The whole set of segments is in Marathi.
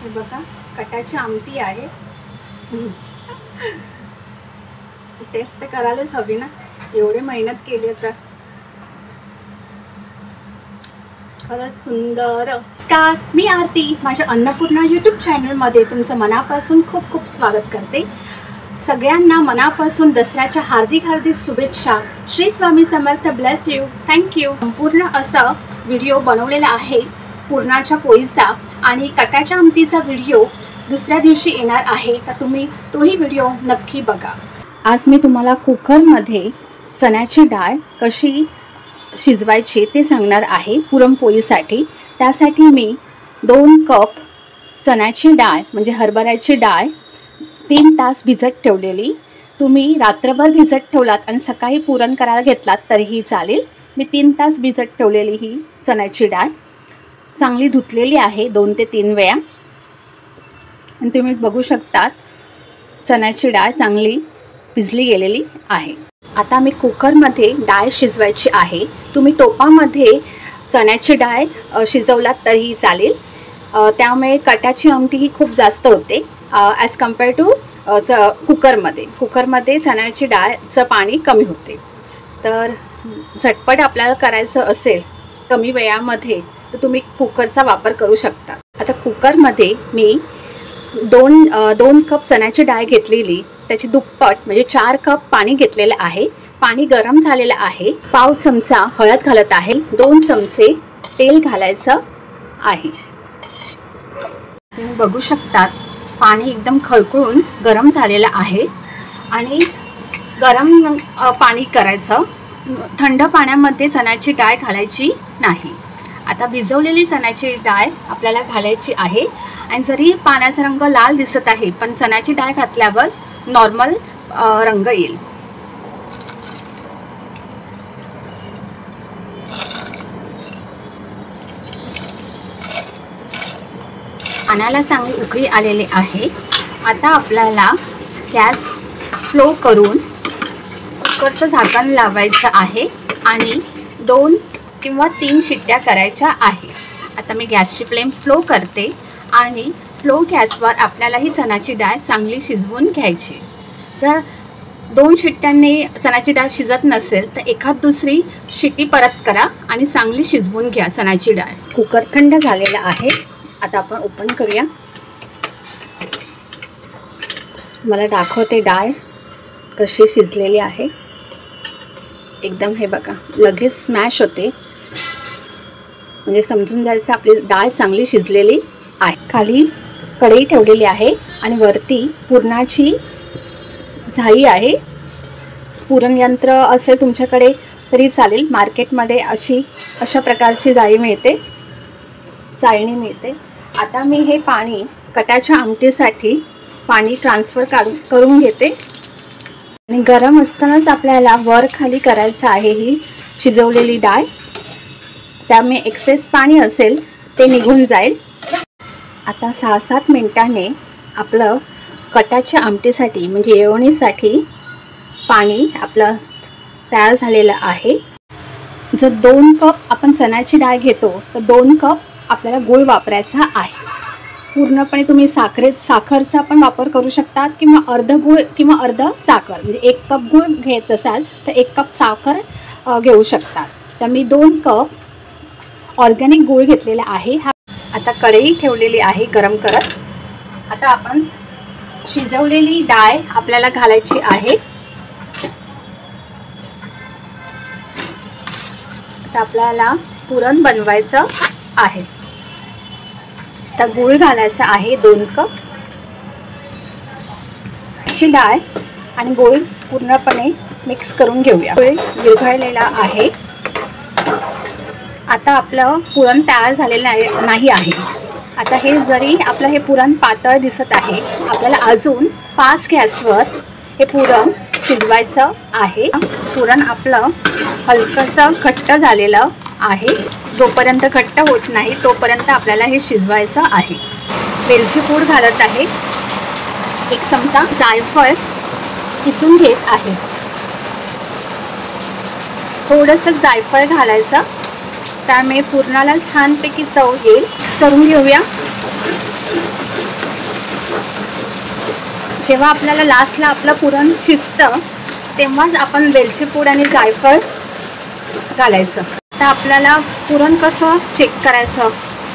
हे बघा कटाची आमटी आहे. टेस्ट करायलाच हवी ना, एवढी मेहनत केली तर. खरंच सुंदर. नमस्कार, मी आरती. माझ्या अन्नपूर्णा यूट्यूब चॅनलमध्ये तुमचं मनापासून खूप खूप स्वागत करते. सगळ्यांना मनापासून दसऱ्याच्या हार्दिक हार्दिक शुभेच्छा. Shri Swami Samarth. Bless you. Thank you. संपूर्ण असा व्हिडिओ बनवलेला आहे पुरणाच्या पोळीचा आणि कटाच्या आमटीचा व्हिडिओ दुसऱ्या दिवशी येणार आहे, तर तुम्ही तोही व्हिडिओ नक्की बघा. आज मी तुम्हाला कुकरमध्ये चण्याची डाळ कशी शिजवायची ते सांगणार आहे पुरणपोळीसाठी. त्यासाठी मी 2 कप चण्याची डाळ म्हणजे हरभऱ्याची डाळ 3 तास भिजत ठेवलेली. तुम्ही रात्रभर भिजत ठेवलात आणि सकाळी पुरण करायला घेतलात तरीही चालेल. मी 3 तास भिजत ठेवलेली ही चण्याची डाळ चांगली धुतलेली आहे 2 ते 3 वेळा. आणि तुम्ही बघू शकतात चण्याची डाळ चांगली भिजली गेलेली आहे. आता मी कुकरमध्ये डाळ शिजवायची आहे. तुम्ही टोपामध्ये चण्याची डाळ शिजवलात तरीही चालेल. त्यामुळे कटाची आमटी ही खूप जास्त होते ॲज कम्पेअर टू कुकरमध्ये चण्याची डाळचं पाणी कमी होते. तर झटपट आपल्याला करायचं असेल कमी वेळामध्ये तर तुम्ही कुकरचा वापर करू शकता. आता कुकरमध्ये मी 2 कप चण्याची डाळ घेतलेली, त्याची दुप्पट म्हणजे 4 कप पाणी घेतलेलं आहे. पाणी गरम झालेलं आहे. पाव चमचा हळद घालत आहे. 2 चमचे तेल घालायचं आहे. तुम्ही बघू शकतात पाणी एकदम खळखळून गरम झालेलं आहे आणि गरम पाणी करायचं. थंड पाण्यामध्ये चण्याची डाळ घालायची नाही. आता भिजवलेली चण्याची डाळ आपल्याला घालायची आहे. आणि जरी पाण्याचा रंग लाल दिसत आहे पण चण्याची डाळ घातल्यावर नॉर्मल रंग येईल. पाण्याला चांगली उकळी आलेली आहे. आता आपल्याला गॅस स्लो करून कुकरचं झाकण लावायचं आहे आणि 2 किंवा 3 शिट्ट्या करायच्या आहे. आता मी गॅसची फ्लेम स्लो करते आणि स्लो गॅसवर आपल्याला ही चण्याची डाळ चांगली शिजवून घ्यायची. जर 2 शिट्ट्यांनी चण्याची डाळ शिजत नसेल तर एखाद दुसरी शिट्टी परत करा आणि चांगली शिजवून घ्या चण्याची डाळ. कुकर थंड झालेला आहे. आता आपण ओपन करूया. मला दाखवते डाळ कशी शिजलेली आहे. एकदम हे बघा लगेच स्मॅश होते म्हणजे समजून जायचं आपली डाळ चांगली शिजलेली आहे. खाली कढई ठेवलेली आहे आणि वरती पुरणाची झाई आहे. पुरण यंत्र असेल तुमच्याकडे तरी चालेल. मार्केटमध्ये अशा प्रकारची जाळी मिळते, चाळणी मिळते. आता मी हे पाणी कटाच्या आमटीसाठी पाणी ट्रान्सफर करून घेते. आणि गरम असतानाच आपल्याला वर खाली करायचं आहे ही शिजवलेली डाळ. त्यामुळे एक्सेस पाणी असेल ते निघून जाईल. आता 6-7 मिनिटांनी आपलं कटाच्या आमटीसाठी म्हणजे येवणीसाठी पाणी आपलं तयार झालेलं आहे. जर 2 कप आपण चण्याची डाळ घेतो तर 2 कप आपल्याला गूळ वापरायचा आहे. पूर्णपणे तुम्ही साखरचा पण वापर करू शकतात किंवा अर्ध गूळ किंवा अर्ध साखर म्हणजे 1 कप गूळ घेत असाल तर 1 कप साखर घेऊ शकतात. तर मी 2 कप ऑर्गॅनिक गूळ घेतलेला आहे. आता कढई ठेवलेली आहे गरम करत. आता आपण शिजवलेली डाळ आपल्याला घालायची आहे. आता आपल्याला पुरण बनवायचं आहे. आता गूळ घालायचा आहे 2 कप. ची डाळ आणि गूळ पूर्णपणे मिक्स करून घेऊया. गूळ विरघळलेला आहे. आता आपलं पुरण तयार झालेलं नाही आहे. आता हे जरी आपलं हे पुरण पातळ दिसत आहे आपल्याला अजून फास्ट गॅसवर हे पुरण शिजवायचं आहे. पुरण आपलं हलकंसं घट्ट झालेलं आहे. जोपर्यंत घट्ट होत नाही तोपर्यंत आपल्याला हे शिजवायचं आहे. वेलची पूड घालत आहे. 1 चमचा जायफळ किसून घेत आहे. थोडंसं जायफळ घालायचं त्यामुळे पुरणाला छानपैकी चव येईल. मिक्स करून घेऊया. जेव्हा आपल्याला लास्टला आपलं पुरण शिजतं तेव्हाच आपण वेलची पूड आणि जायफळ घालायचं. आता आपल्याला पुरण कसं चेक करायचं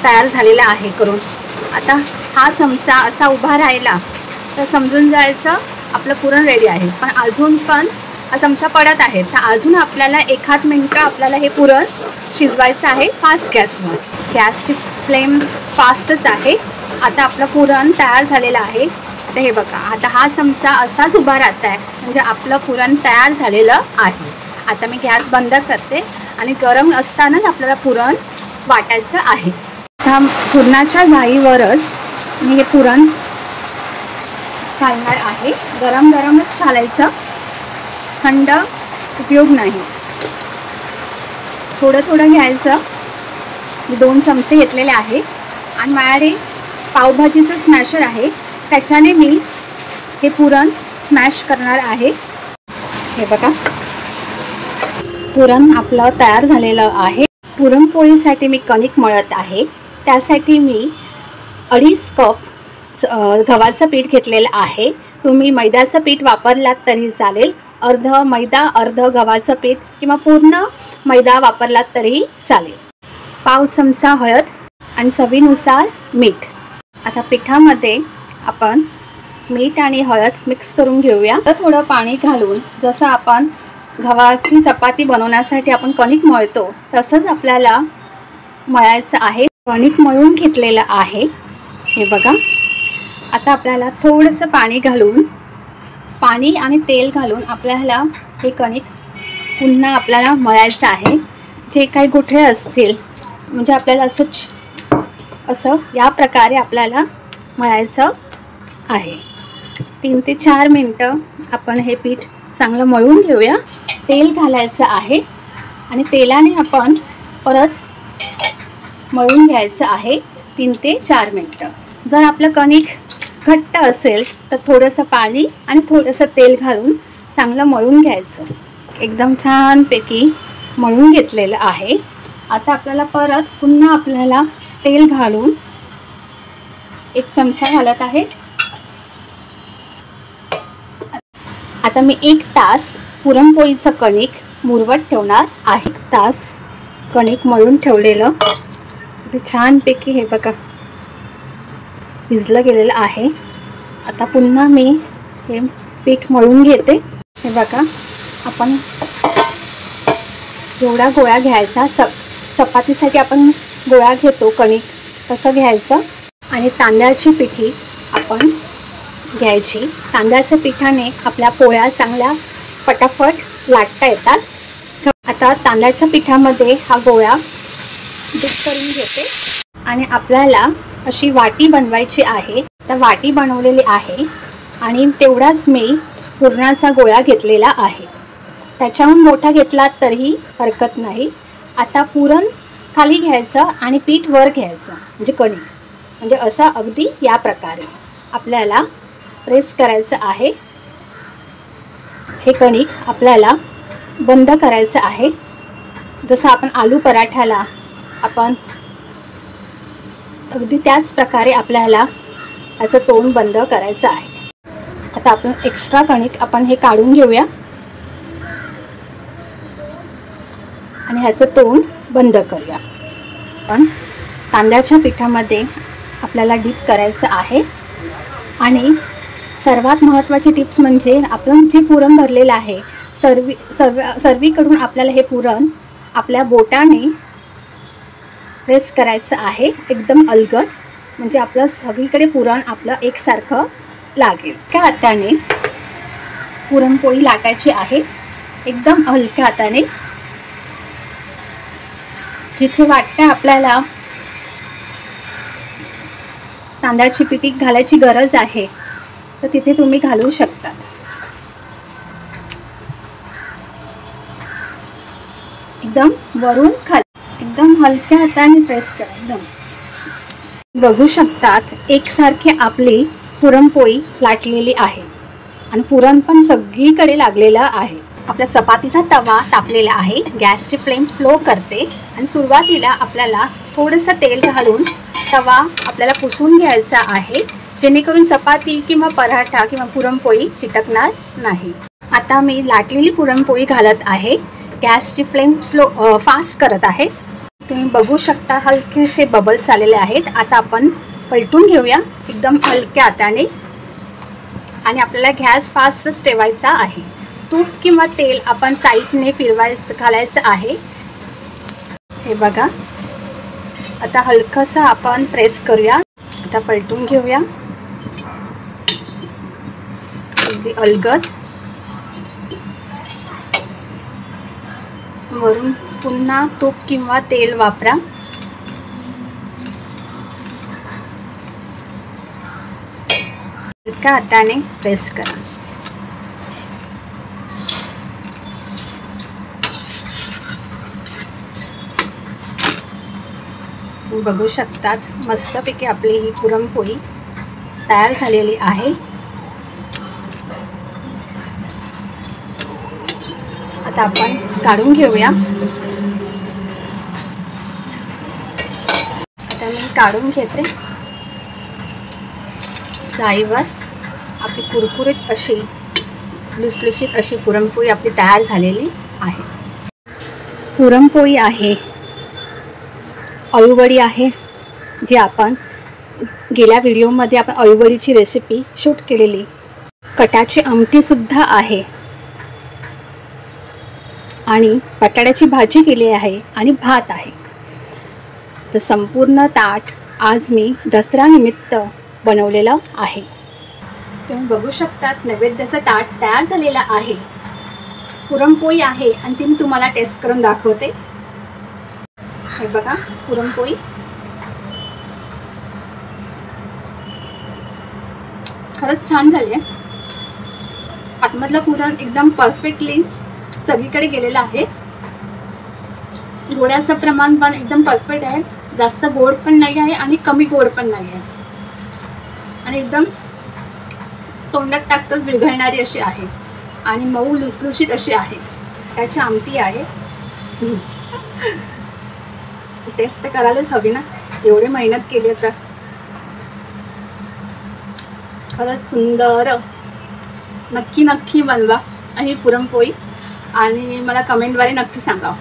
तयार झालेलं आहे करून. आता हा चमचा असा उभा राहिला तर समजून जायचं आपलं पुरण रेडी आहे. पण अजून पण हा चमचा पडत आहे तर अजून आपल्याला 1-8 मिनटं आपल्याला हे पुरण शिजवायचं आहे फास्ट गॅसवर. गॅसची फ्लेम फास्टच आहे. आता आपलं पुरण तयार झालेलं आहे. तर हे बघा आता हा चमचा असाच उभा राहत आहे म्हणजे आपलं पुरण तयार झालेलं आहे. आता मी गॅस बंद करते आणि गरम असतानाच आपल्याला पुरण वाटायचं आहे. आता पुरणाच्या जाळीवरच मी हे पुरण घालणार आहे. गरम गरमच घालायचं, थंड उपयोग नाही. थोडं थोडं घ्यायचं. मी 2 चमचे घेतलेले आहे आणि माझ्याकडे पावभाजीचं स्मॅशर आहे त्याच्याने मी हे पुरण स्मॅश करणार आहे. हे बघा पुरण आपलं तयार झालेलं आहे. पुरणपोळीसाठी मी कणिक मळत आहे. त्यासाठी मी 2.5 कप गव्हाचं पीठ घेतलेलं आहे. तुम्ही मैद्याचं पीठ वापरलात तरी चालेल. अर्ध मैदा अर्ध गव्हाचं पीठ किंवा पूर्ण मैदा वापरलात तरीही चालेल. पाव चमचा हळद आणि चवीनुसार मीठ. आता पिठामध्ये आपण मीठ आणि हळद मिक्स करून घेऊया. थोडं पाणी घालून जसं आपण गव्हाची चपाती बनवण्यासाठी आपण कणिक मळतो तसंच आपल्याला मळायचं आहे. कणिक मळून घेतलेलं आहे हे बघा. आता आपल्याला थोडंसं पाणी घालून पाणी आणि तेल घालून आपल्याला हे कणिक पुन्हा आपल्याला मळायचं आहे. जे काही गुठळे असतील म्हणजे आपल्याला असं या प्रकारे आपल्याला मळायचं आहे. 3 ते 4 मिनटं आपण हे पीठ चांगलं मळून घेऊया. तेल घालायचं आहे आणि तेलाने आपण परत मळून घ्यायचं आहे 3 ते 4 मिनटं. जर आपलं कणिक घट्ट असेल तर थोडंसं पाणी आणि थोडंसं तेल घालून चांगलं मळून घ्यायचं. एकदम छानपैकी मळून घेतलेलं आहे. आता आपल्याला परत पुन्हा आपल्याला तेल घालून 1 चमचा घालत आहे. आता मी 1 तास पुरणपोळीचं कणिक मुरवत ठेवणार आहे. 1 तास कणिक मळून ठेवलेलं ते छानपैकी हे बघा भिजलं गेलेलं आहे. आता पुन्हा मी हे पीठ मळून घेते. हे बघा आपण जेवढा गोळा घ्यायचा चपातीसाठी आपण गोळा घेतो कणिक तसं घ्यायचं आणि तांदळाची पिठी आपण घ्यायची. तांदळाच्या पिठाने आपल्या पोळ्या चांगल्या पटापट लाटता येतात. आता तांदळाच्या पिठामध्ये हा गोळा डिप करून घेते आणि आपल्याला अशी वाटी बनवायची आहे. तर वाटी बनवलेली आहे आणि तेवढाच मी पुरणाचा गोळा घेतलेला आहे. त्याच्याहून मोठा घेतला तरीही हरकत नाही. आता पुरण खाली घ्यायचं आणि पीठ वर घ्यायचं म्हणजे कणिक म्हणजे असं अगदी या प्रकारे आपल्याला प्रेस करायचं आहे. हे कणिक आपल्याला बंद करायचं आहे. जसं आपण आलू पराठ्याला आपण अगदी त्याच प्रकारे आपल्याला याचं तोंड बंद करायचं आहे. आता आपण एक्स्ट्रा कणिक आपण हे काढून घेऊया आणि ह्याचं तोंड बंद करूया. पण तांदळाच्या पिठामध्ये आपल्याला डीप करायचं आहे. आणि सर्वात महत्त्वाची टिप्स म्हणजे आपण जे पुरण भरलेलं आहे सर्वीकडून आपल्याला हे पुरण आपल्या बोटाने प्रेस करायचं आहे एकदम अलगद म्हणजे आपलं सगळीकडे पुरण आपलं एकसारखं लागेल. त्या हाताने पुरणपोळी लाटायची आहे एकदम हलक्या हाताने. जिथे वाटतं आपल्याला तांदळाची पिठी घालायची गरज आहे तर तिथे तुम्ही घालू शकता. एकदम वरून खाली एकदम हलक्या हाताने प्रेस करा. एकदम बघू शकतात एकसारखी आपली पुरणपोळी लाटलेली आहे आणि पुरण पण सगळीकडे लागलेलं आहे. आपल्या चपातीचा तवा तापलेला आहे. गॅसची फ्लेम स्लो करते आणि सुरुवातीला आपल्याला थोडंसं तेल घालून तवा आपल्याला पुसून घ्यायचा आहे. जेणेकरून चपाती किंवा पराठा किंवा पुरणपोळी चिटकणार नाही. आता मी लाटलेली पुरणपोळी घालत आहे. गॅसची फ्लेम फास्ट करत आहे. तुम्ही बघू शकता हलकेसे बबल्स आलेले आहेत. आता आपण पलटून घेऊया एकदम हलक्या हाताने आणि आपल्याला गॅस फास्टच ठेवायचा आहे. तूप किंवा तेल आपण साईडने घालायचं आहे. हे बघा, आता हलकंसं आपण प्रेस करूया. आता पलटून घेऊया अगदी अलगद. वरून पुन्हा तूप किंवा तेल वापरा. हलक्या हाताने प्रेस करा. बघू शकतात मस्तपैकी आपली ही पुरणपोळी तयार झालेली आहे. आता आपण काढून घेऊया. आता मी काढून घेते. जाळीवर आपली कुरकुरीत अशी लुसलुशीत अशी पुरणपोळी आपली तयार झालेली आहे. पुरणपोळी आहे, अळूवडी आहे, जी आपण गेल्या व्हिडिओमध्ये आपण अळूवडीची रेसिपी शूट केलेली. कटाची आमटी सुद्धा आहे आणि बटाट्याची भाजी केली आहे आणि भात आहे. तर संपूर्ण ताट आज मी दसरा निमित्त बनवलेलं आहे. तुम्ही बघू शकतात नैवेद्याचं ताट तयार झालेलं आहे. पुरणपोळी आहे आणि ती मी तुम्हाला टेस्ट करून दाखवते. हे बघा पुरणपोळी खरंच छान झाली आहे. आतमधलं पुरण एकदम परफेक्टली सगळीकडे गेलेलं आहे. गोडाचं प्रमाण पण एकदम परफेक्ट आहे. जास्त गोड पण नाही आहे आणि कमी गोड पण नाही आहे आणि एकदम तोंडात टाकताच विरघळणारी अशी आहे आणि मऊ लुसलुशीत अशी आहे. त्याची आमटी आहे. टेस्ट करायलाच हवी ना, एवढी मेहनत केली तर. खरंच सुंदर. नक्की बनवा ही पुरणपोळी आणि मला कमेंटद्वारे नक्की सांगा.